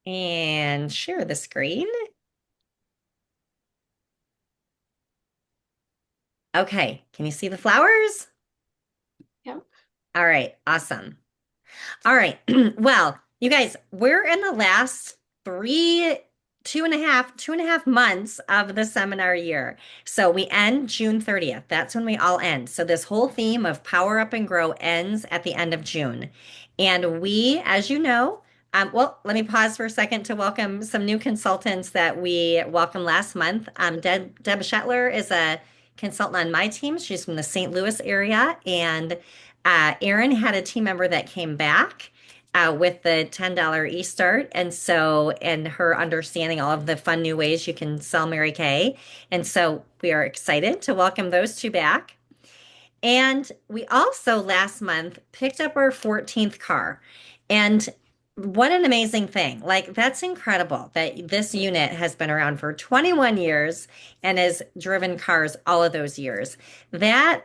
and share the screen. Okay, can you see the flowers? Yep. All right, awesome. All right. Well, you guys, we're in the last three, 2.5 months of the seminar year. So we end June 30th. That's when we all end. So this whole theme of Power Up and Grow ends at the end of June. And we, as you know, well, let me pause for a second to welcome some new consultants that we welcomed last month. Deb Shetler is a consultant on my team. She's from the St. Louis area, and Erin had a team member that came back with the $10 e-start. And her understanding all of the fun new ways you can sell Mary Kay. And so we are excited to welcome those two back. And we also last month picked up our 14th car. And what an amazing thing. Like, that's incredible that this unit has been around for 21 years and has driven cars all of those years. That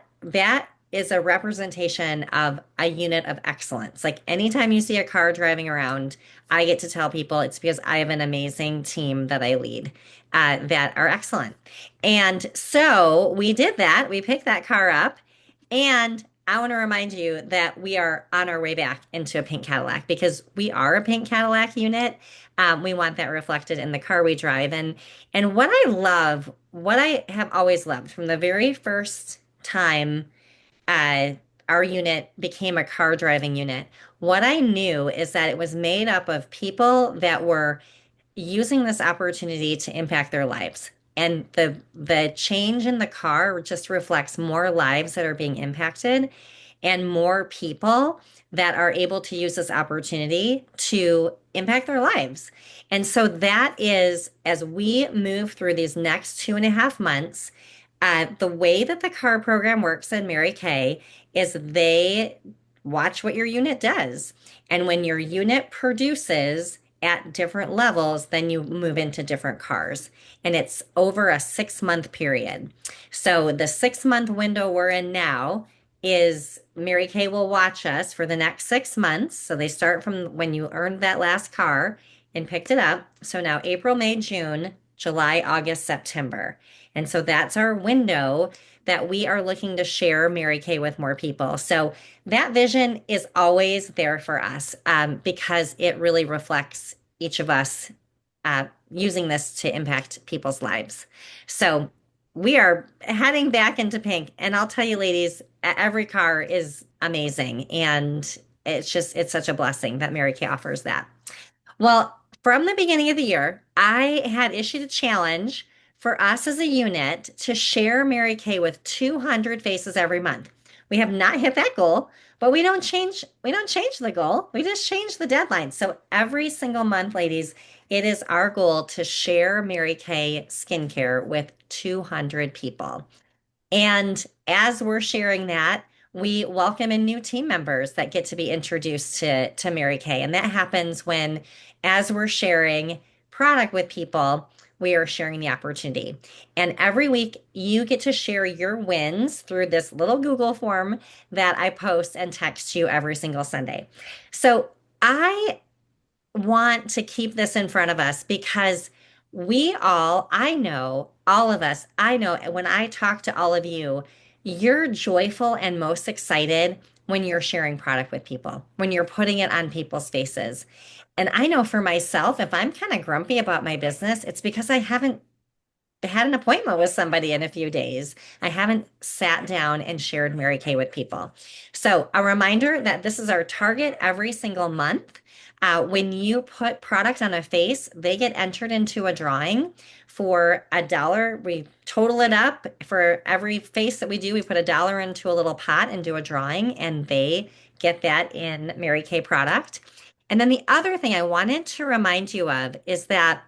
is a representation of a unit of excellence. Like, anytime you see a car driving around, I get to tell people it's because I have an amazing team that I lead that are excellent. And so we did that. We picked that car up, and I want to remind you that we are on our way back into a pink Cadillac because we are a pink Cadillac unit. We want that reflected in the car we drive. And what I love, what I have always loved from the very first time uh, our unit became a car driving unit, what I knew is that it was made up of people that were using this opportunity to impact their lives. And the change in the car just reflects more lives that are being impacted and more people that are able to use this opportunity to impact their lives. And so that is, as we move through these next 2.5 months, the way that the car program works in Mary Kay is they watch what your unit does. And when your unit produces at different levels, then you move into different cars. And it's over a 6 month period. So the 6 month window we're in now is Mary Kay will watch us for the next 6 months. So they start from when you earned that last car and picked it up. So now April, May, June, July, August, September. And so that's our window that we are looking to share Mary Kay with more people. So that vision is always there for us because it really reflects each of us using this to impact people's lives. So we are heading back into pink. And I'll tell you, ladies, every car is amazing. And it's such a blessing that Mary Kay offers that. Well, from the beginning of the year, I had issued a challenge for us as a unit to share Mary Kay with 200 faces every month. We have not hit that goal, but we don't change the goal. We just change the deadline. So every single month, ladies, it is our goal to share Mary Kay skincare with 200 people. And as we're sharing that, we welcome in new team members that get to be introduced to Mary Kay. And that happens when, as we're sharing product with people, we are sharing the opportunity. And every week, you get to share your wins through this little Google form that I post and text you every single Sunday. So I want to keep this in front of us because I know, all of us, I know when I talk to all of you, you're joyful and most excited when you're sharing product with people, when you're putting it on people's faces. And I know for myself, if I'm kind of grumpy about my business, it's because I haven't had an appointment with somebody in a few days. I haven't sat down and shared Mary Kay with people. So, a reminder that this is our target every single month. When you put product on a face, they get entered into a drawing for $1. We total it up for every face that we do. We put $1 into a little pot and do a drawing, and they get that in Mary Kay product. And then the other thing I wanted to remind you of is that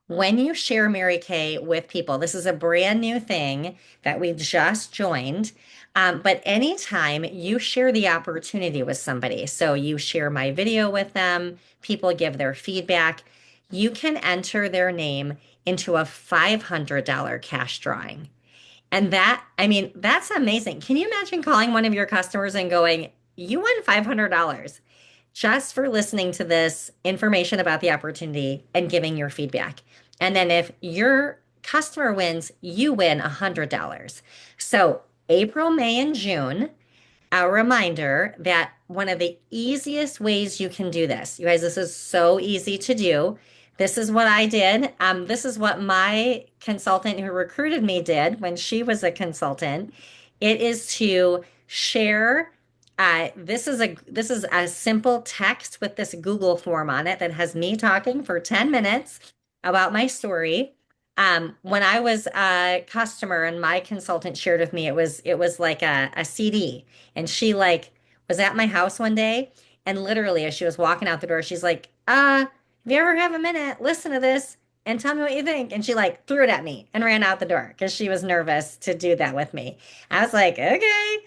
when you share Mary Kay with people, this is a brand new thing that we just joined. But anytime you share the opportunity with somebody, so you share my video with them, people give their feedback, you can enter their name into a $500 cash drawing. And that, I mean, that's amazing. Can you imagine calling one of your customers and going, "You won $500"? just for listening to this information about the opportunity and giving your feedback. And then if your customer wins, you win $100. So April, May, and June, a reminder that one of the easiest ways you can do this, you guys, this is so easy to do. This is what I did. This is what my consultant who recruited me did when she was a consultant. It is to share. This is a simple text with this Google form on it that has me talking for 10 minutes about my story. When I was a customer and my consultant shared with me, it was like a CD. And she like was at my house one day and literally as she was walking out the door, she's like, if you ever have a minute, listen to this and tell me what you think. And she like threw it at me and ran out the door because she was nervous to do that with me. I was like, okay.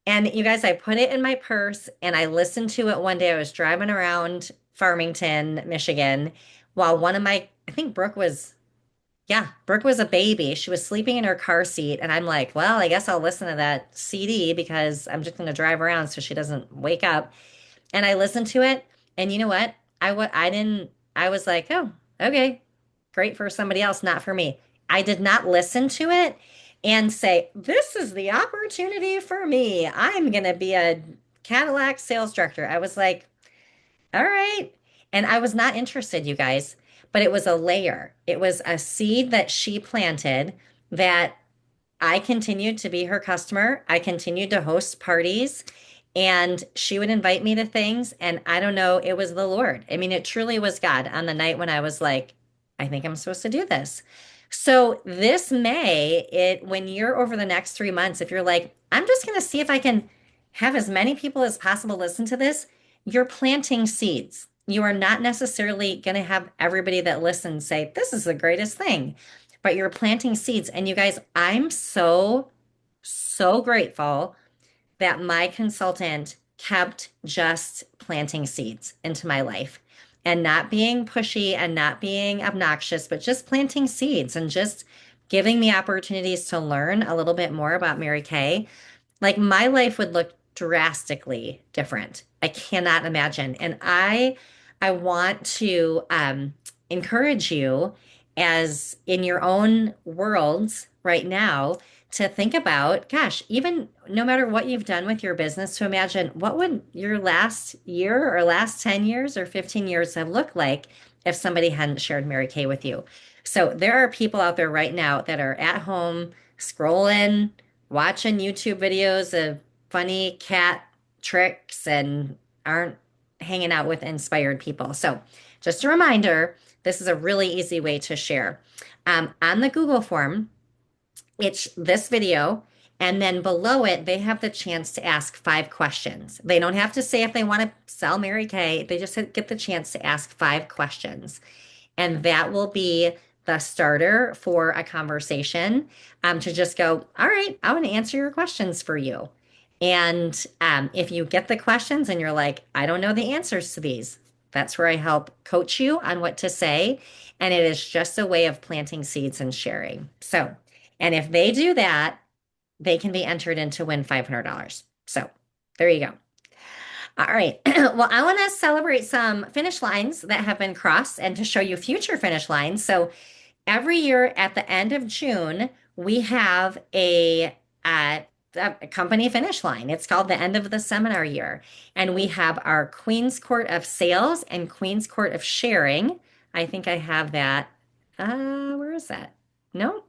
And you guys, I put it in my purse and I listened to it one day. I was driving around Farmington, Michigan, while one of my, I think Brooke was, yeah, Brooke was a baby. She was sleeping in her car seat. And I'm like, well, I guess I'll listen to that CD because I'm just going to drive around so she doesn't wake up. And I listened to it. And you know what? I didn't, I was like, oh, okay, great for somebody else, not for me. I did not listen to it and say, this is the opportunity for me. I'm going to be a Cadillac sales director. I was like, all right. And I was not interested, you guys, but it was a layer. It was a seed that she planted that I continued to be her customer. I continued to host parties and she would invite me to things. And I don't know, it was the Lord. I mean, it truly was God on the night when I was like, I think I'm supposed to do this. So this May, when you're over the next 3 months, if you're like, I'm just going to see if I can have as many people as possible listen to this, you're planting seeds. You are not necessarily going to have everybody that listens say, this is the greatest thing, but you're planting seeds. And you guys, I'm so, so grateful that my consultant kept just planting seeds into my life and not being pushy and not being obnoxious, but just planting seeds and just giving me opportunities to learn a little bit more about Mary Kay. Like my life would look drastically different. I cannot imagine. And I want to encourage you as in your own worlds right now to think about, gosh, even no matter what you've done with your business, to imagine what would your last year or last 10 years or 15 years have looked like if somebody hadn't shared Mary Kay with you. So there are people out there right now that are at home scrolling, watching YouTube videos of funny cat tricks and aren't hanging out with inspired people. So just a reminder, this is a really easy way to share. On the Google form, it's this video, and then below it, they have the chance to ask 5 questions. They don't have to say if they want to sell Mary Kay, they just get the chance to ask 5 questions. And that will be the starter for a conversation to just go, all right, I want to answer your questions for you. And if you get the questions and you're like, I don't know the answers to these, that's where I help coach you on what to say. And it is just a way of planting seeds and sharing. So, and if they do that, they can be entered in to win $500. So there you go. All right. Well, I want to celebrate some finish lines that have been crossed and to show you future finish lines. So every year at the end of June, we have a company finish line. It's called the end of the seminar year. And we have our Queen's Court of Sales and Queen's Court of Sharing. I think I have that. Where is that? No?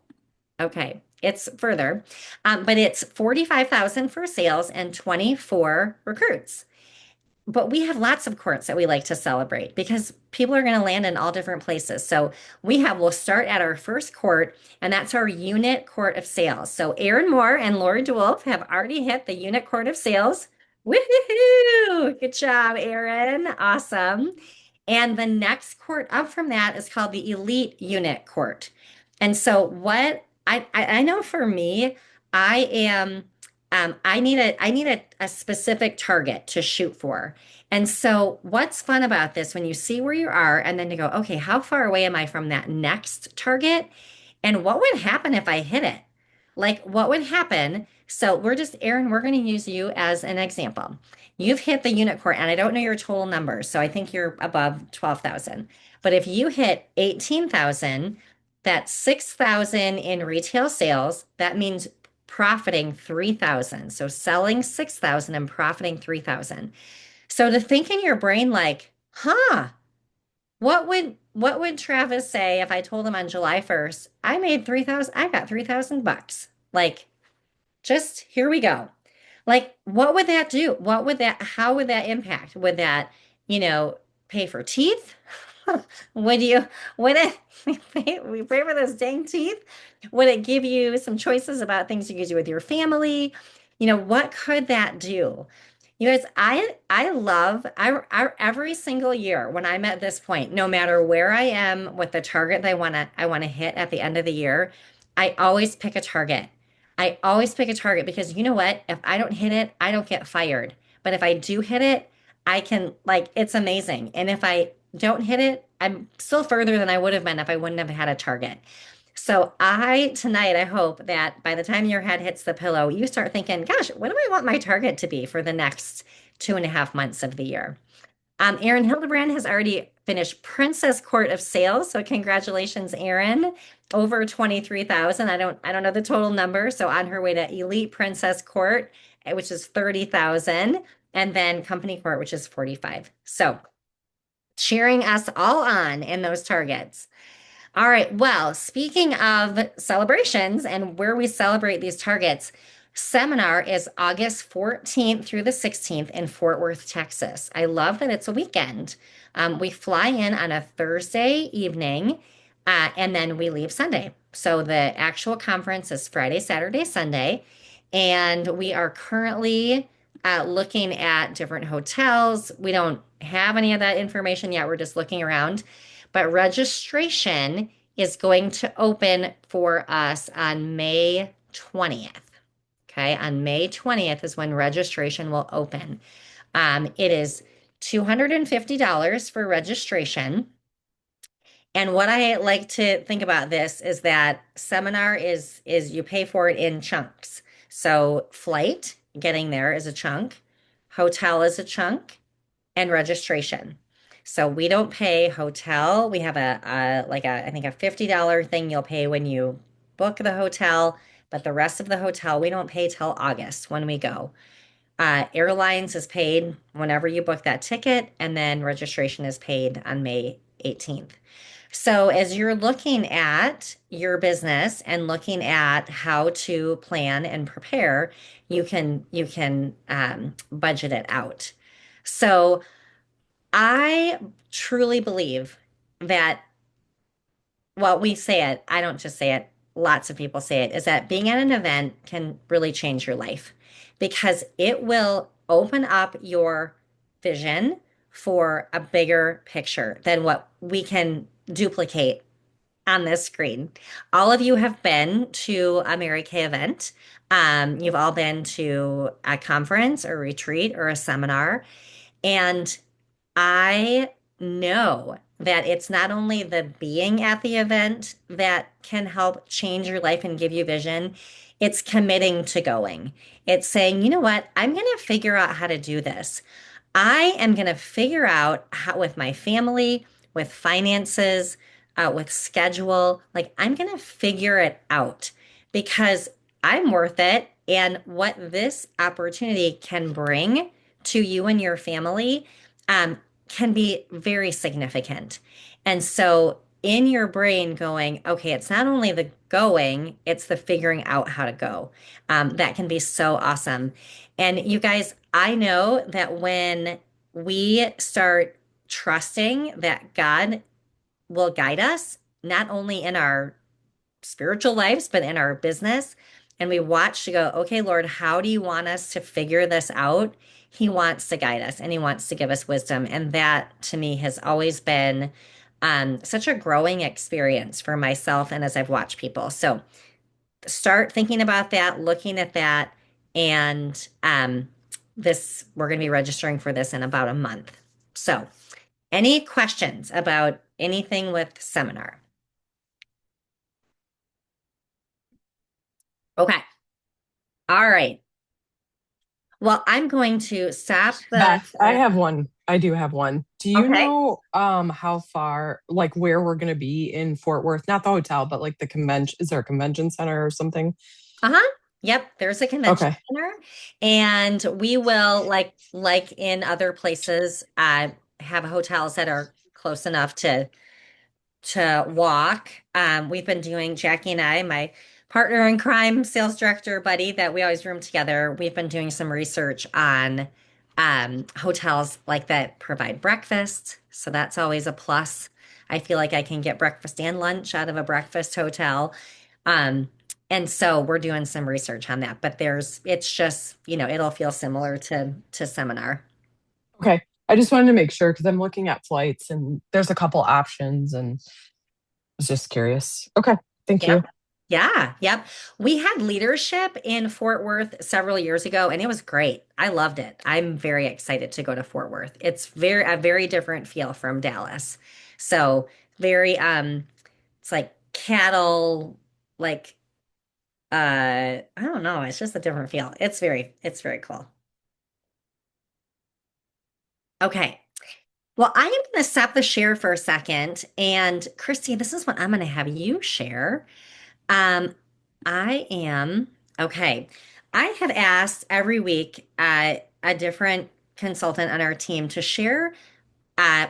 Okay. It's further. But it's 45,000 for sales and 24 recruits. But we have lots of courts that we like to celebrate because people are going to land in all different places. So we'll start at our first court, and that's our unit court of sales. So Aaron Moore and Lori DeWolf have already hit the unit court of sales. Woohoo! Good job, Aaron. Awesome. And the next court up from that is called the elite unit court. And so what I know for me, I am I need a specific target to shoot for. And so what's fun about this when you see where you are and then to go, okay, how far away am I from that next target? And what would happen if I hit it? like what would happen? So we're just, Erin, we're going to use you as an example. You've hit the unicorn, and I don't know your total numbers, so I think you're above 12,000. But if you hit 18,000, that's 6,000 in retail sales. That means profiting 3,000. So selling 6,000 and profiting 3,000. So to think in your brain like, huh, what would Travis say if I told him on July 1st, I made 3,000, I got 3,000 bucks. Like, just here we go. Like, what would that do? How would that impact? Would that, you know, pay for teeth? Would you, would it, we pay for those dang teeth? Would it give you some choices about things you could do with your family? What could that do? You guys, I love every single year when I'm at this point, no matter where I am with the target that I want to hit at the end of the year, I always pick a target. I always pick a target because you know what? If I don't hit it, I don't get fired. But if I do hit it, I can like it's amazing. And if I don't hit it, I'm still further than I would have been if I wouldn't have had a target. So tonight, I hope that by the time your head hits the pillow, you start thinking, gosh, what do I want my target to be for the next 2.5 months of the year? Erin Hildebrand has already finished Princess Court of Sales. So congratulations, Erin. Over 23,000. I don't know the total number. So on her way to Elite Princess Court, which is 30,000, and then Company Court, which is 45. So cheering us all on in those targets. All right. Well, speaking of celebrations and where we celebrate these targets, seminar is August 14th through the 16th in Fort Worth, Texas. I love that it's a weekend. We fly in on a Thursday evening, and then we leave Sunday. So the actual conference is Friday, Saturday, Sunday. And we are currently looking at different hotels. We don't have any of that information yet. We're just looking around. But registration is going to open for us on May 20th. Okay, on May 20th is when registration will open. It is $250 for registration. And what I like to think about this is that seminar is you pay for it in chunks. So flight, getting there is a chunk, hotel is a chunk, and registration. So we don't pay hotel. We have I think a $50 thing you'll pay when you book the hotel, but the rest of the hotel we don't pay till August when we go. Airlines is paid whenever you book that ticket, and then registration is paid on May 18th. So as you're looking at your business and looking at how to plan and prepare, you can budget it out. So I truly believe that, well, we say it, I don't just say it, lots of people say it, is that being at an event can really change your life because it will open up your vision for a bigger picture than what we can duplicate on this screen. All of you have been to a Mary Kay event. You've all been to a conference or retreat or a seminar. And I know that it's not only the being at the event that can help change your life and give you vision, it's committing to going. It's saying, you know what, I'm going to figure out how to do this. I am going to figure out how, with my family, with finances, with schedule, like I'm going to figure it out because I'm worth it. And what this opportunity can bring to you and your family um, can be very significant. And so, in your brain, going, okay, it's not only the going, it's the figuring out how to go. That can be so awesome. And you guys, I know that when we start trusting that God will guide us, not only in our spiritual lives, but in our business. And we watch to go, okay, Lord, how do you want us to figure this out? He wants to guide us and he wants to give us wisdom. And that to me has always been such a growing experience for myself and as I've watched people. So start thinking about that, looking at that. And we're going to be registering for this in about a month. So, any questions about anything with seminar? Okay. All right. Well, I'm going to stop the Beth, I have one. I do have one. Do you okay. know how far, like where we're gonna be in Fort Worth? Not the hotel, but like the convention. Is there a convention center or something? Uh-huh. Yep, there's a convention Okay. center, and we will like in other places have hotels that are close enough to walk. We've been doing, Jackie and I, my partner in crime, sales director buddy, that we always room together. We've been doing some research on hotels like that provide breakfast. So that's always a plus. I feel like I can get breakfast and lunch out of a breakfast hotel. Um, and so we're doing some research on that. But it's just, it'll feel similar to Seminar. Okay. I just wanted to make sure because I'm looking at flights and there's a couple options and was just curious. Okay. Thank Yep. you. Yeah, yep. We had leadership in Fort Worth several years ago, and it was great. I loved it. I'm very excited to go to Fort Worth. It's very different feel from Dallas. So very it's like cattle, like I don't know, it's just a different feel. It's very cool. Okay. Well, I am going to stop the share for a second. And Christy, this is what I'm going to have you share. Um, I am okay. I have asked every week a different consultant on our team to share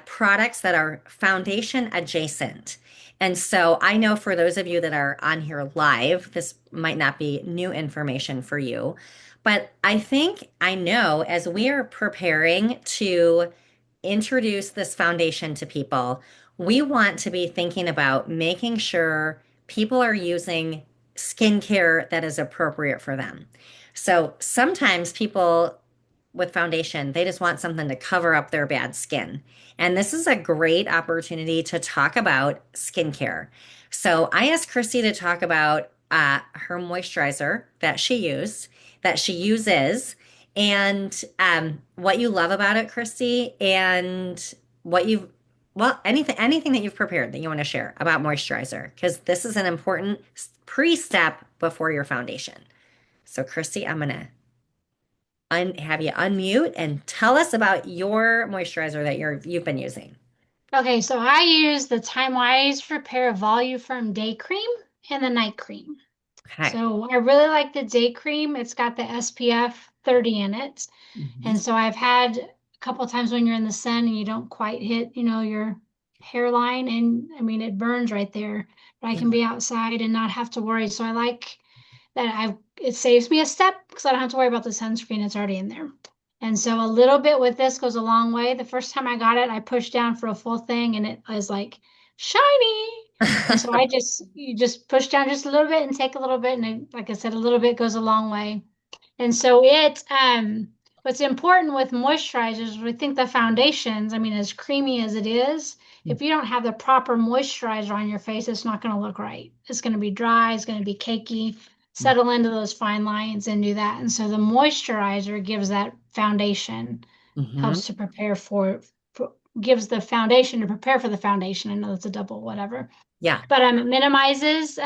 products that are foundation adjacent. And so I know for those of you that are on here live, this might not be new information for you, but I think I know as we are preparing to introduce this foundation to people, we want to be thinking about making sure people are using skincare that is appropriate for them. So sometimes people with foundation, they just want something to cover up their bad skin. And this is a great opportunity to talk about skincare. So I asked Christy to talk about her moisturizer that she uses, and what you love about it, Christy, and what you've, well, anything that you've prepared that you want to share about moisturizer, because this is an important pre-step before your foundation. So, Christy, I'm gonna have you unmute and tell us about your moisturizer that you've been using. Okay, so I use the Time Wise Repair Voluform Day Cream and the Night Cream. Okay. So I really like the day cream. It's got the SPF 30 in it. Mhm. And so I've had a couple of times when you're in the sun and you don't quite hit, your hairline, and I mean it burns right there. But I Yeah. can be outside and not have to worry. So I like that it saves me a step because I don't have to worry about the sunscreen. It's already in there. And so a little bit with this goes a long way. The first time I got it, I pushed down for a full thing and it was like shiny. And so you just push down just a little bit and take a little bit. And like I said, a little bit goes a long way. And so what's important with moisturizers, we think the foundations, I mean, as creamy as it is, if you don't have the proper moisturizer on your face, it's not going to look right. It's going to be dry, it's going to be cakey, settle into those fine lines and do that. And so the moisturizer gives that foundation, Hmm. helps to gives the foundation to prepare for the foundation. I know that's a double whatever, Yeah. but it minimizes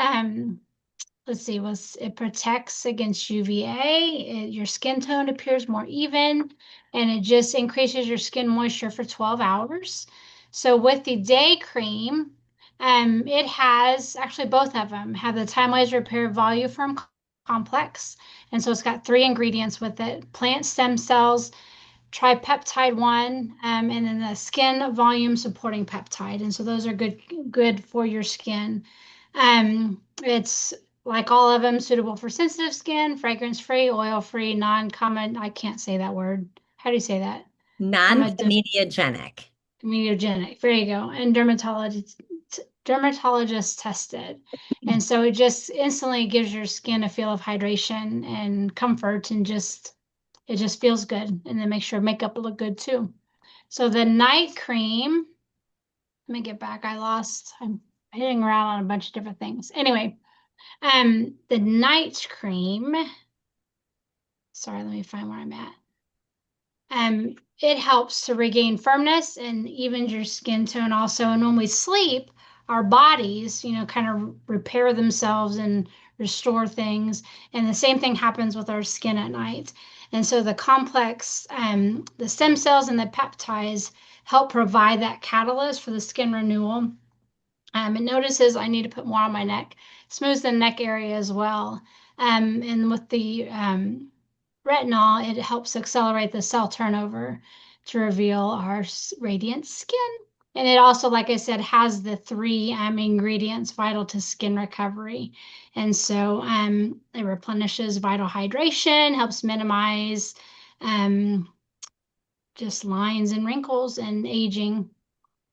let's see, it protects against UVA. Your skin tone appears more even, and it just increases your skin moisture for 12 hours. So with the day cream, it has actually both of them have the Time Wise Repair Voluform Complex, and so it's got three ingredients with it: plant stem cells, tripeptide one, and then the skin volume supporting peptide. And so those are good for your skin. It's like all of them, suitable for sensitive skin, fragrance free, oil free, non-common. I can't say that word. How do you say that? Non-comedogenic. Comedogenic. There you go. And dermatologist tested. And so it just instantly gives your skin a feel of hydration and comfort, and it just feels good, and then makes your makeup look good too. So the night cream, let me get back. I'm hitting around on a bunch of different things. Anyway, the night cream, sorry, let me find where I'm at. It helps to regain firmness and evens your skin tone also. And when we sleep, our bodies, kind of repair themselves and restore things. And the same thing happens with our skin at night. And so the complex, the stem cells and the peptides help provide that catalyst for the skin renewal. It notices I need to put more on my neck, smooths the neck area as well. And with the retinol, it helps accelerate the cell turnover to reveal our radiant skin. And it also, like I said, has the three ingredients vital to skin recovery. And so it replenishes vital hydration, helps minimize just lines and wrinkles and aging.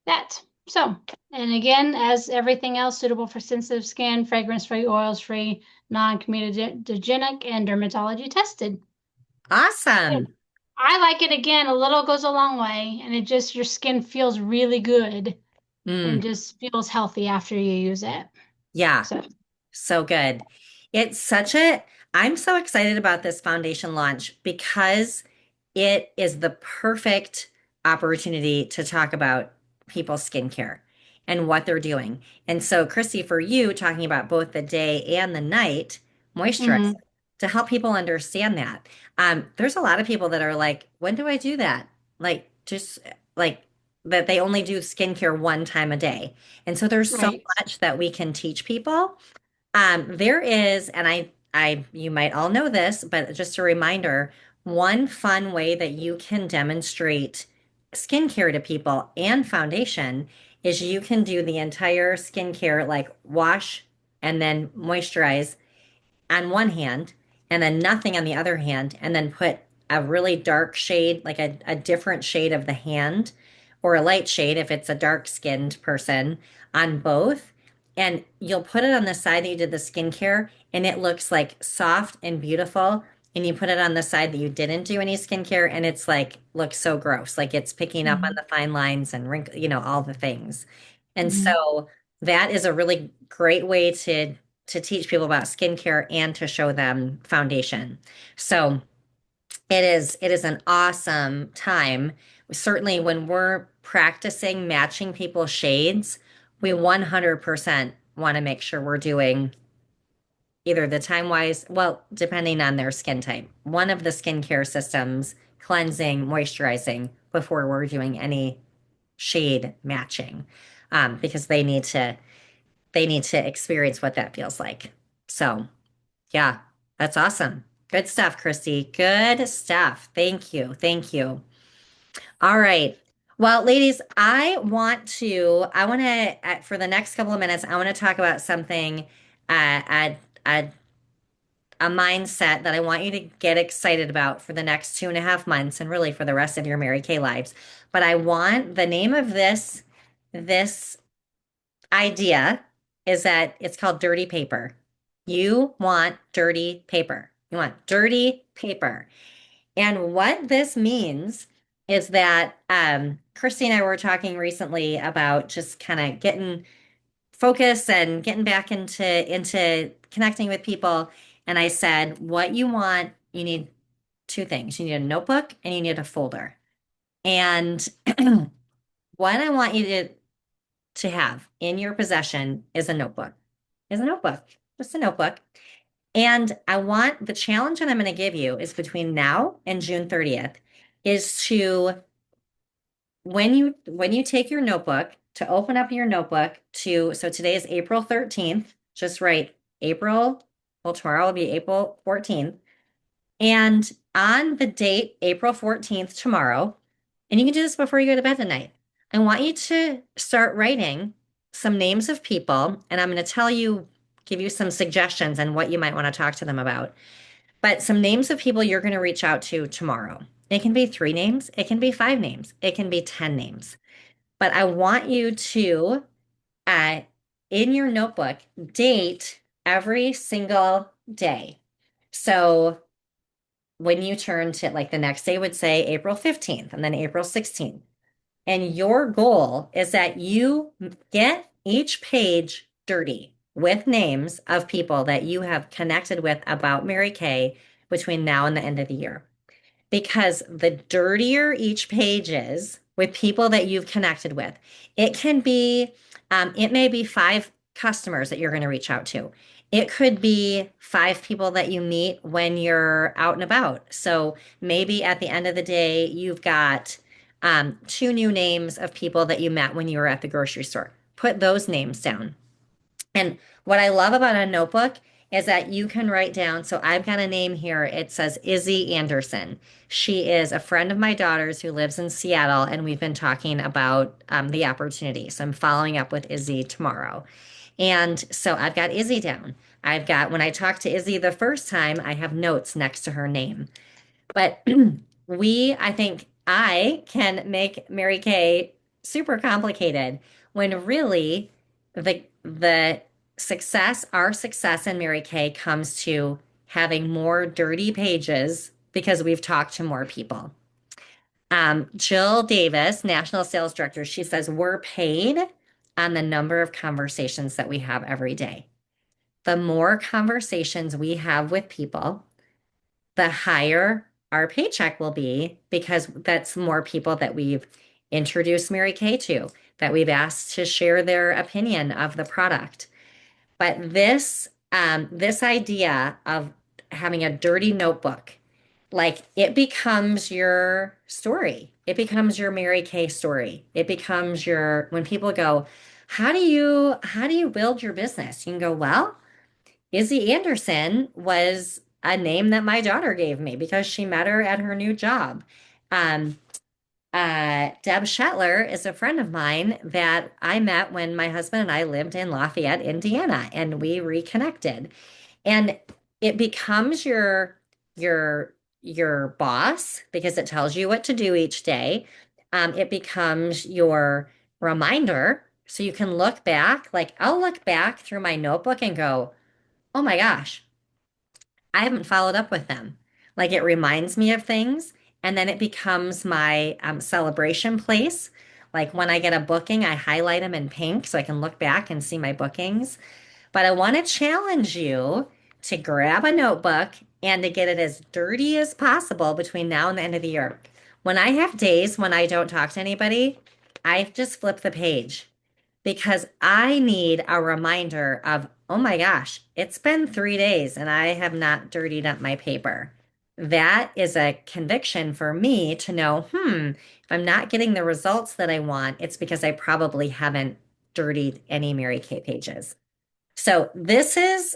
That. So, and again, as everything else, suitable for sensitive skin, fragrance-free, oils-free, non-comedogenic, and dermatology tested. Awesome. I like it again. A little goes a long way, and it just your skin feels really good and Mm, just feels healthy after you use it. yeah, So, so good. It's such a, I'm so excited about this foundation launch because it is the perfect opportunity to talk about people's skincare and what they're doing. And so, Christy, for you, talking about both the day and the night moisturizer mhm, to help people understand that. There's a lot of people that are like, when do I do that? Like, just like that they only do skincare one time a day. And so there's so right. much that we can teach people. There is, and you might all know this, but just a reminder, one fun way that you can demonstrate skincare to people and foundation is you can do the entire skincare, like wash and then moisturize on one hand and then nothing on the other hand, and then put a really dark shade, like a different shade of the hand, or a light shade if it's a dark skinned person, on both. And you'll put it on the side that you did the skincare, and it looks like soft and beautiful. And you put it on the side that you didn't do any skincare, and it's like looks so gross. Like it's picking up on Mhm, the fine lines and wrinkle, all the things. And mhm, so that is a really great way to teach people about skincare and to show them foundation. So it is an awesome time. Certainly when we're practicing matching people's shades, we 100% want to make sure we're doing either the time wise, well, depending on their skin type, one of the skincare systems, cleansing, moisturizing before we're doing any shade matching, because they need to experience what that feels like. So, yeah, that's awesome. Good stuff, Christy. Good stuff. Thank you. Thank you. All right. Well, ladies, I want to, for the next couple of minutes, I want to talk about something, a, a, a mindset that I want you to get excited about for the next 2.5 months and really for the rest of your Mary Kay lives. But I want the name of this idea is that it's called dirty paper. You want dirty paper. You want dirty paper. And what this means is that Christy and I were talking recently about just kind of getting focus and getting back into connecting with people. And I said, what you want, you need two things. You need a notebook and you need a folder. And what I want you to have in your possession is a notebook. Is a notebook, just a notebook. And I want the challenge that I'm going to give you is between now and June 30th is to when you take your notebook to open up your notebook to so today is April 13th, just write April, well tomorrow will be April 14th. And on the date, April 14th, tomorrow, and you can do this before you go to bed tonight, I want you to start writing some names of people, and I'm going to give you some suggestions on what you might want to talk to them about. But some names of people you're going to reach out to tomorrow. It can be 3 names, it can be 5 names, it can be 10 names. But I want you to, uh, in your notebook, date every single day. So when you turn to like the next day would say April 15th and then April 16th. And your goal is that you get each page dirty with names of people that you have connected with about Mary Kay between now and the end of the year. Because the dirtier each page is with people that you've connected with, it can be, it may be 5 customers that you're going to reach out to. It could be five people that you meet when you're out and about. So maybe at the end of the day, you've got two new names of people that you met when you were at the grocery store. Put those names down. And what I love about a notebook is that you can write down. So I've got a name here. It says Izzy Anderson. She is a friend of my daughter's who lives in Seattle, and we've been talking about the opportunity. So I'm following up with Izzy tomorrow. And so I've got Izzy down. I've got, when I talked to Izzy the first time, I have notes next to her name. But I think I can make Mary Kay super complicated when really the our success in Mary Kay comes to having more dirty pages because we've talked to more people. Jill Davis, National Sales Director, she says we're paid on the number of conversations that we have every day. The more conversations we have with people, the higher our paycheck will be because that's more people that we've introduced Mary Kay to, that we've asked to share their opinion of the product. But this idea of having a dirty notebook, like it becomes your story. It becomes your Mary Kay story. It becomes your, when people go, how do you build your business? You can go, well, Izzy Anderson was a name that my daughter gave me because she met her at her new job. Um, Deb Shetler is a friend of mine that I met when my husband and I lived in Lafayette, Indiana, and we reconnected. And it becomes your boss because it tells you what to do each day. It becomes your reminder. So you can look back, like I'll look back through my notebook and go, oh my gosh, I haven't followed up with them. Like it reminds me of things, and then it becomes my celebration place. Like when I get a booking, I highlight them in pink so I can look back and see my bookings. But I want to challenge you to grab a notebook and to get it as dirty as possible between now and the end of the year. When I have days when I don't talk to anybody, I just flip the page because I need a reminder of, oh my gosh, it's been 3 days and I have not dirtied up my paper. That is a conviction for me to know, if I'm not getting the results that I want, it's because I probably haven't dirtied any Mary Kay pages. So this is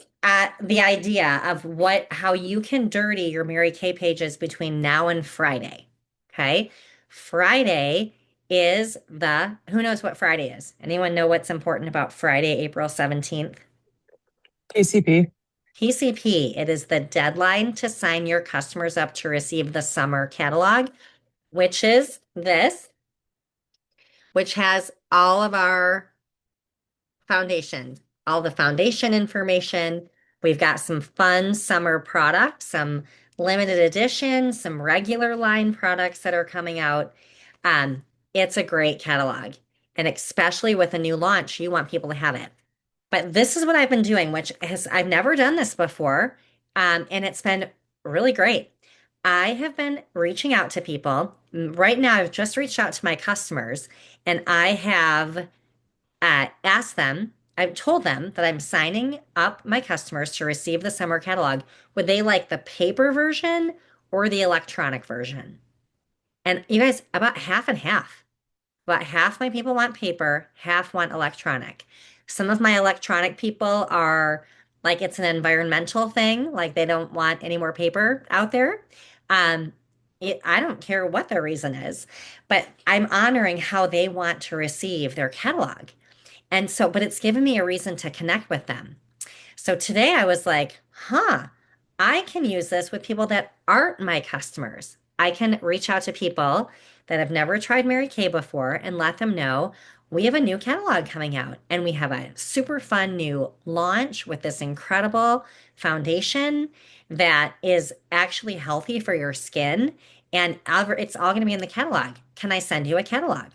the idea of how you can dirty your Mary Kay pages between now and Friday. Okay. Friday is who knows what Friday is? Anyone know what's important about Friday, April 17th? KCP. PCP. It is the deadline to sign your customers up to receive the summer catalog, which is this, which has all of our foundation, all the foundation information. We've got some fun summer products, some limited edition, some regular line products that are coming out. Um, it's a great catalog. And especially with a new launch, you want people to have it. But this is what I've been doing, I've never done this before. And it's been really great. I have been reaching out to people. Right now, I've just reached out to my customers and I have asked them, I've told them that I'm signing up my customers to receive the summer catalog. Would they like the paper version or the electronic version? And you guys, about half and half. About half my people want paper, half want electronic. Some of my electronic people are like it's an environmental thing, like they don't want any more paper out there. Um, I don't care what their reason is, but I'm honoring how they want to receive their catalog. And so, but it's given me a reason to connect with them. So today I was like, I can use this with people that aren't my customers. I can reach out to people that have never tried Mary Kay before and let them know we have a new catalog coming out and we have a super fun new launch with this incredible foundation that is actually healthy for your skin. And it's all going to be in the catalog. Can I send you a catalog?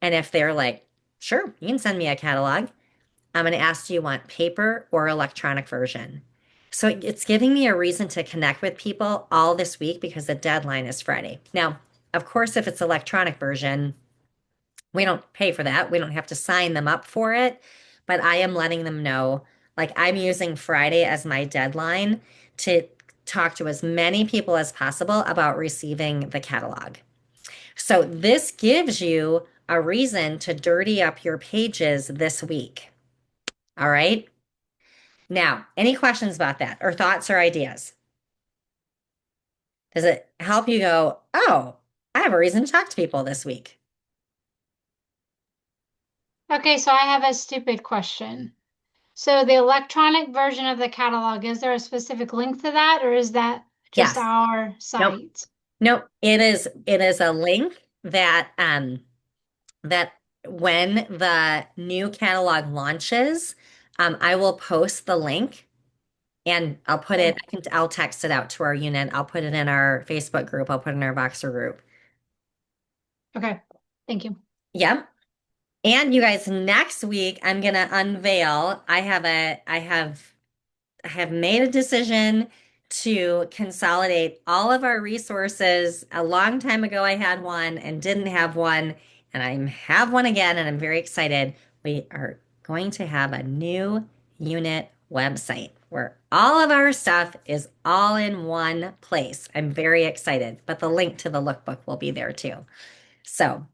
And if they're like, sure, you can send me a catalog. I'm going to ask, do you want paper or electronic version? So it's giving me a reason to connect with people all this week because the deadline is Friday. Now, of course, if it's electronic version, we don't pay for that. We don't have to sign them up for it, but I am letting them know Like I'm using Friday as my deadline to talk to as many people as possible about receiving the catalog. So this gives you a reason to dirty up your pages this week. All right. Now, any questions about that or thoughts or ideas? Does it help you go, oh, I have a reason to talk to people this week? Okay, so I have a stupid question. So the electronic version of the catalog, is there a specific link to that, or is that just Yes. our Nope. site? Nope. It is a link that when the new catalog launches, I will post the link and Okay. I'll text it out to our unit. I'll put it in our Facebook group. I'll put it in our Voxer group. Okay. Thank you. Yep. And you guys, next week I'm gonna unveil. I have made a decision to consolidate all of our resources. A long time ago, I had one and didn't have one, and I have one again, and I'm very excited. We are going to have a new unit website where all of our stuff is all in one place. I'm very excited, but the link to the lookbook will be there too. So,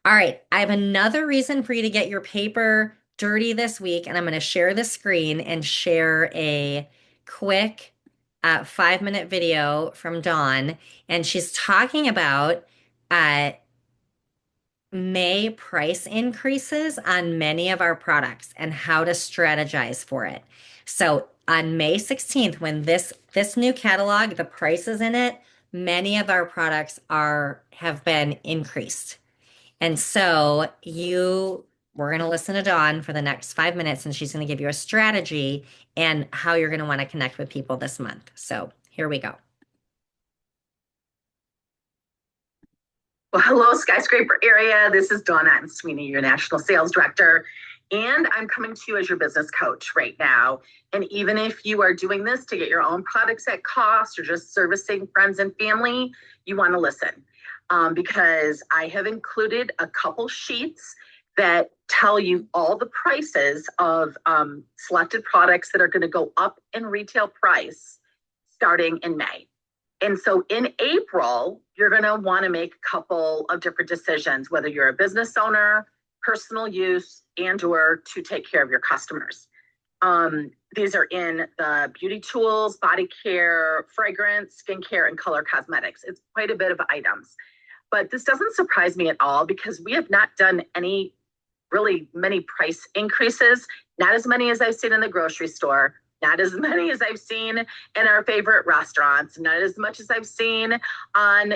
all right, I have another reason for you to get your paper dirty this week, and I'm going to share the screen and share a quick 5-minute video from Dawn. And she's talking about uh, May price increases on many of our products and how to strategize for it. So on May 16th, when this new catalog, the prices in it, many of our products have been increased. And so we're going to listen to Dawn for the next 5 minutes, and she's going to give you a strategy and how you're going to want to connect with people this month. So here we go. Well, hello, Skyscraper area. This is Dawn Sweeney, your National Sales Director, and I'm coming to you as your business coach right now. And even if you are doing this to get your own products at cost or just servicing friends and family, you want to listen because I have included a couple sheets that tell you all the prices of selected products that are going to go up in retail price starting in May. And so in April, you're going to want to make a couple of different decisions, whether you're a business owner, personal use, and or to take care of your customers. These are in the beauty tools, body care, fragrance, skincare, and color cosmetics. It's quite a bit of items. But this doesn't surprise me at all because we have not done any really many price increases, not as many as I've seen in the grocery store, not as many as I've seen in our favorite restaurants, not as much as I've seen on,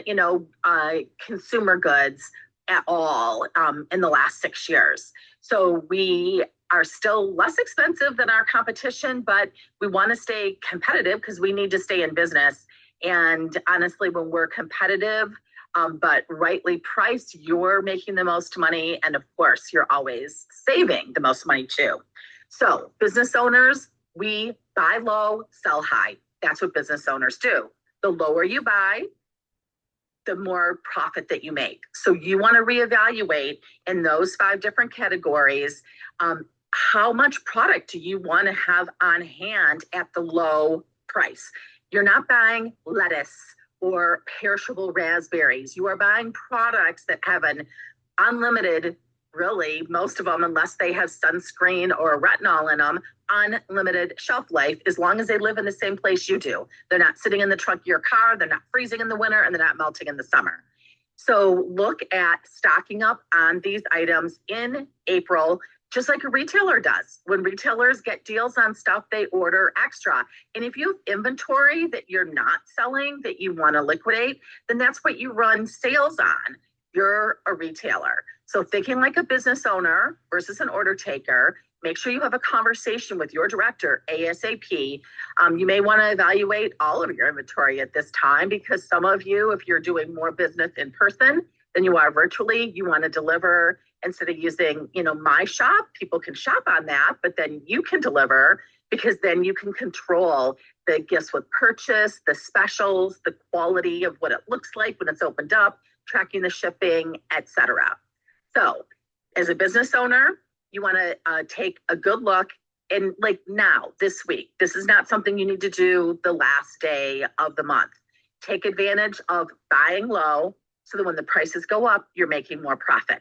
consumer goods at all in the last 6 years. So we are still less expensive than our competition, but we want to stay competitive because we need to stay in business. And honestly, when we're competitive, but rightly priced, you're making the most money. And of course, you're always saving the most money too. So business owners, we buy low, sell high. That's what business owners do. The lower you buy, the more profit that you make. So you want to reevaluate in those 5 different categories. How much product do you want to have on hand at the low price? You're not buying lettuce or perishable raspberries. You are buying products that have an unlimited, really, most of them, unless they have sunscreen or retinol in them, unlimited shelf life, as long as they live in the same place you do. They're not sitting in the trunk of your car, they're not freezing in the winter, and they're not melting in the summer. So look at stocking up on these items in April, just like a retailer does. When retailers get deals on stuff, they order extra. And if you have inventory that you're not selling, that you want to liquidate, then that's what you run sales on. You're a retailer. So thinking like a business owner versus an order taker, make sure you have a conversation with your director ASAP. You may want to evaluate all of your inventory at this time because some of you, if you're doing more business in person than you are virtually, you want to deliver instead of using, my shop. People can shop on that, but then you can deliver because then you can control the gifts with purchase, the specials, the quality of what it looks like when it's opened up, tracking the shipping, etc. So as a business owner, you want to take a good look And like now, this week, this is not something you need to do the last day of the month. Take advantage of buying low so that when the prices go up, you're making more profit.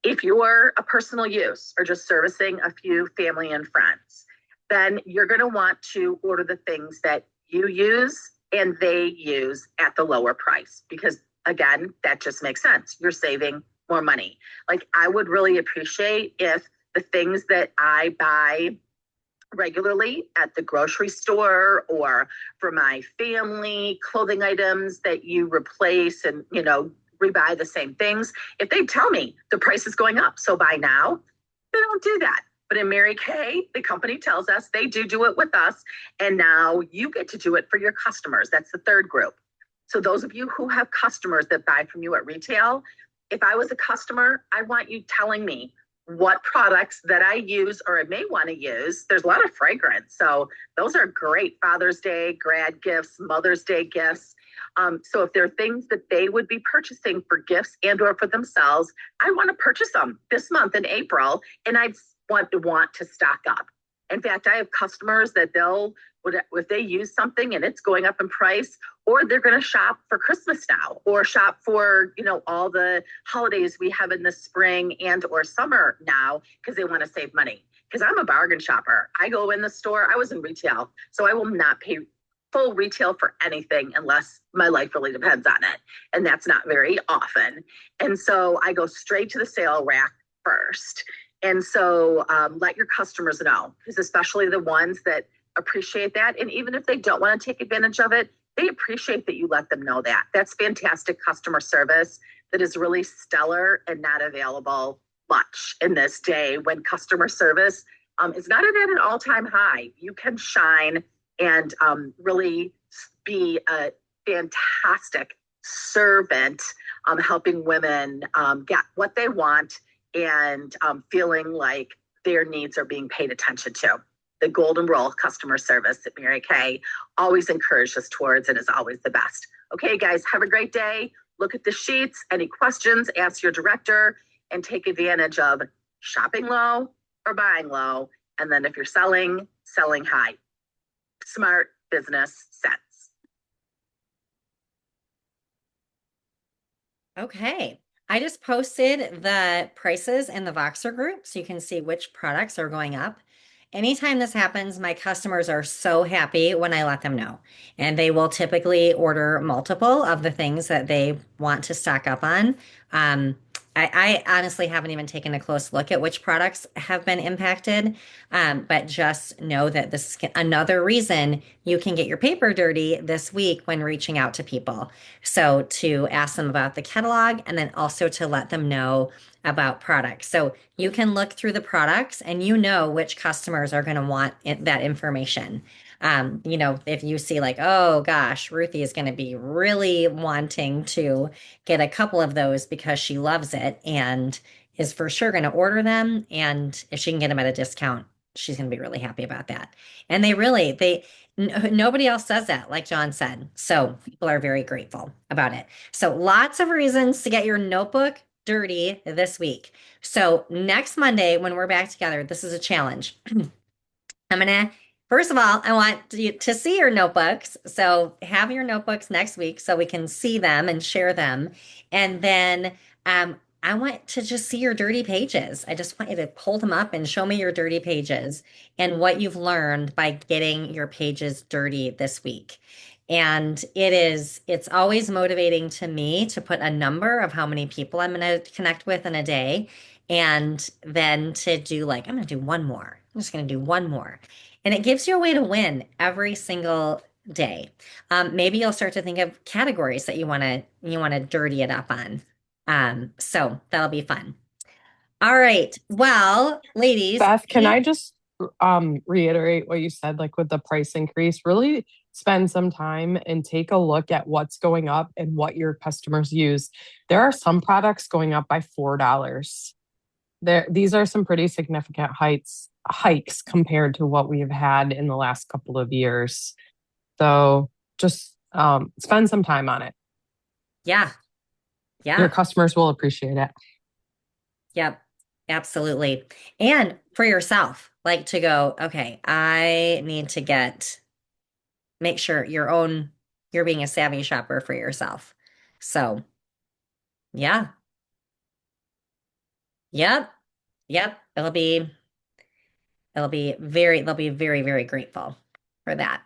If you're a personal use or just servicing a few family and friends, then you're going to want to order the things that you use and they use at the lower price because, again, that just makes sense. You're saving more money. Like, I would really appreciate if the things that I buy regularly at the grocery store or for my family, clothing items that you replace and, rebuy the same things. If they tell me the price is going up, so buy now, they don't do that. But in Mary Kay, the company tells us they do it with us. And now you get to do it for your customers. That's the third group. So those of you who have customers that buy from you at retail, if I was a customer, I want you telling me what products that I use or I may want to use. There's a lot of fragrance. So those are great Father's Day, grad gifts, Mother's Day gifts. So if there are things that they would be purchasing for gifts and or for themselves, I want to purchase them this month in April, and I want to stock up. In fact, I have customers that if they use something and it's going up in price, or they're going to shop for Christmas now, or shop for, all the holidays we have in the spring and or summer now, because they want to save money. Because I'm a bargain shopper. I go in the store, I was in retail, so I will not pay full retail for anything unless my life really depends on it. And that's not very often. And so I go straight to the sale rack first. And so let your customers know, because especially the ones that appreciate that. And even if they don't want to take advantage of it, they appreciate that you let them know that. That's fantastic customer service that is really stellar and not available much in this day when customer service is not at an all-time high. You can shine and really be a fantastic servant, helping women get what they want and feeling like their needs are being paid attention to. The golden rule customer service that Mary Kay always encourages towards and is always the best. Okay, guys, have a great day. Look at the sheets. Any questions, ask your director and take advantage of shopping low or buying low. And then if you're selling high. Smart business sense. Okay. I just posted the prices in the Voxer group so you can see which products are going up. Anytime this happens, my customers are so happy when I let them know. And they will typically order multiple of the things that they want to stock up on. I honestly haven't even taken a close look at which products have been impacted, but just know that this is another reason you can get your paper dirty this week when reaching out to people. So to ask them about the catalog and then also to let them know about products. So you can look through the products and you know which customers are going to want that information. If you see like, oh gosh, Ruthie is going to be really wanting to get a couple of those because she loves it and is for sure going to order them. And if she can get them at a discount, she's going to be really happy about that. And nobody else says that, like John said. So people are very grateful about it. So lots of reasons to get your notebook dirty this week. So next Monday, when we're back together, this is a challenge. First of all, I want you to see your notebooks. So have your notebooks next week so we can see them and share them. And then I want to just see your dirty pages. I just want you to pull them up and show me your dirty pages and what you've learned by getting your pages dirty this week. And it's always motivating to me to put a number of how many people I'm going to connect with in a day. And then to do I'm going to do one more. I'm just going to do one more. And it gives you a way to win every single day. Maybe you'll start to think of categories that you want to dirty it up on. So that'll be fun. All right. Well, ladies. Beth, can I just reiterate what you said, with the price increase? Really spend some time and take a look at what's going up and what your customers use. There are some products going up by $4. These are some pretty significant hikes compared to what we've had in the last couple of years. So just spend some time on it. Yeah. Your customers will appreciate it. Yep. Absolutely. And for yourself, like to go, okay, I need to make sure you're being a savvy shopper for yourself. So, yeah. Yep. Yep. They'll be very, very grateful for that.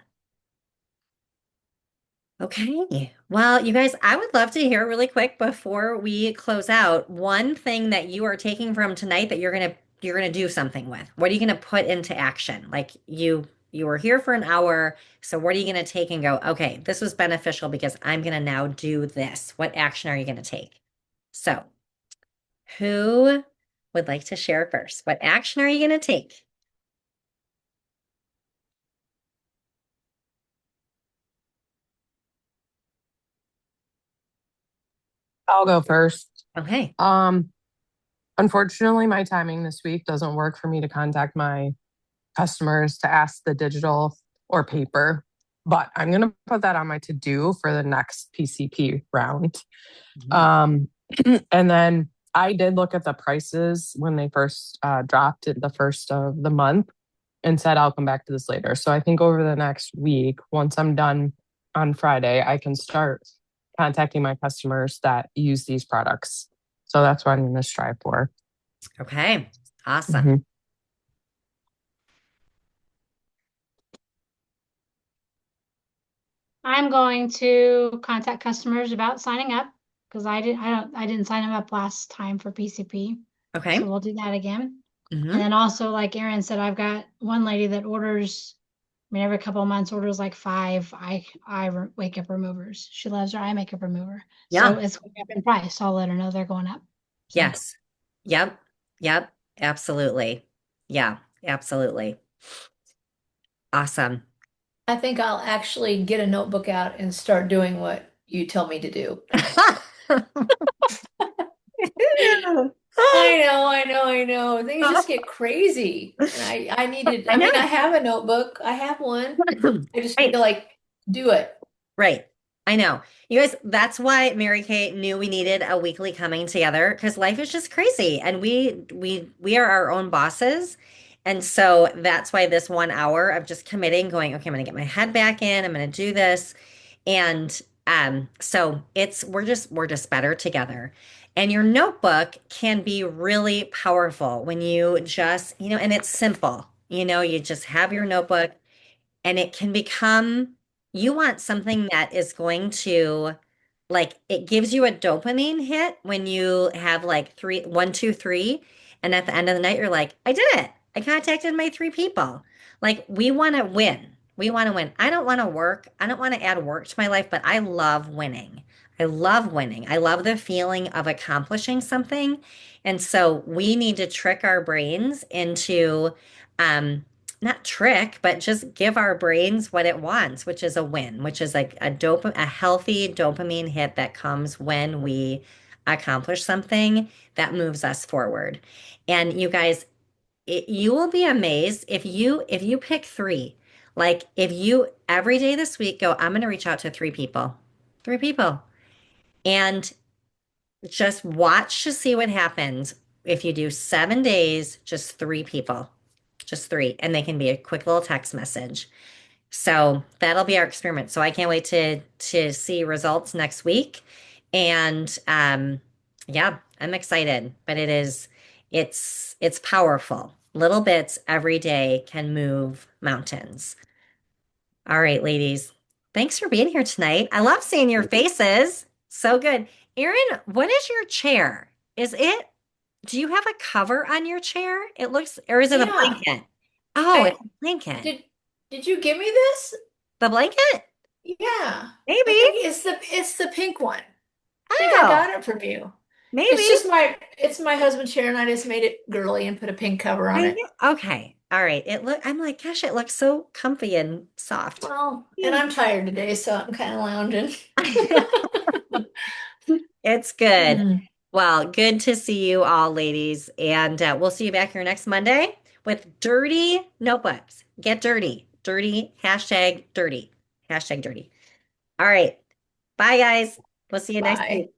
Okay. Well, you guys, I would love to hear really quick before we close out one thing that you are taking from tonight that you're gonna do something with. What are you gonna put into action? Like you were here for an hour, so what are you gonna take and go, okay, this was beneficial because I'm gonna now do this. What action are you gonna take? So, who would like to share first? What action are you gonna take? I'll go first. Okay. Unfortunately, my timing this week doesn't work for me to contact my customers to ask the digital or paper, but I'm going to put that on my to do for the next PCP round. Um, and then I did look at the prices when they first dropped at the first of the month and said, I'll come back to this later. So I think over the next week, once I'm done on Friday, I can start contacting my customers that use these products. So that's what I'm going to strive for. Okay. Awesome. Mhm. I'm going to contact customers about signing up because I didn't sign them up last time for PCP. Okay. So we'll do that again. Mhm. And then also, like Erin said, I've got one lady that orders, I mean, every couple of months orders like 5 wake up removers. She loves her eye makeup remover. Yeah. So it's going up in price. So I'll let her know they're going up. So Yes. Yep. Yep. Absolutely. Yeah, absolutely. Awesome. I think I'll actually get a notebook out and start doing what you tell me to do. I know. Things just get crazy. And I needed, I I mean, know. I have a notebook. I have one. I just need Right. to like do it. Right. I know. You guys, that's why Mary Kay knew we needed a weekly coming together because life is just crazy and we are our own bosses. And so that's why this 1 hour of just committing, going, okay, I'm gonna get my head back in, I'm gonna do this. And so we're just better together. And your notebook can be really powerful when you just, and it's simple. You just have your notebook and it can become, you want something that is going to, like, it gives you a dopamine hit when you have like three, one, two, three, and at the end of the night you're like, I did it. I contacted my 3 people. Like, we want to win. We want to win. I don't want to work. I don't want to add work to my life, but I love winning. I love winning. I love the feeling of accomplishing something. And so we need to trick our brains into not trick, but just give our brains what it wants, which is a win, which is like a healthy dopamine hit that comes when we accomplish something that moves us forward. And you guys, you will be amazed if you pick three. Like if you every day this week go, I'm going to reach out to 3 people, 3 people, and just watch to see what happens. If you do 7 days, just 3 people, just three, and they can be a quick little text message. So that'll be our experiment. So I can't wait to see results next week. And yeah, I'm excited, but it's powerful. Little bits every day can move mountains. All right, ladies. Thanks for being here tonight. I love seeing your faces. So good. Erin, what is your chair? Do you have a cover on your chair? It looks, or is it a Yeah. blanket? Oh, I it's a blanket. did you give me this? The blanket? Yeah. I Maybe. think it's the pink one. I think I Oh, got it from you. maybe. It's my husband's chair and I just made it girly and put a pink cover on it. Okay. All right. I'm like, gosh, it looks so comfy and soft. Well, and I'm tired today, so I'm kind of lounging. It's good. Mm. Well, good to see you all, ladies. And we'll see you back here next Monday with dirty notebooks. Get dirty. Dirty. Hashtag dirty. Hashtag dirty. All right. Bye, guys. We'll see you next Bye. week.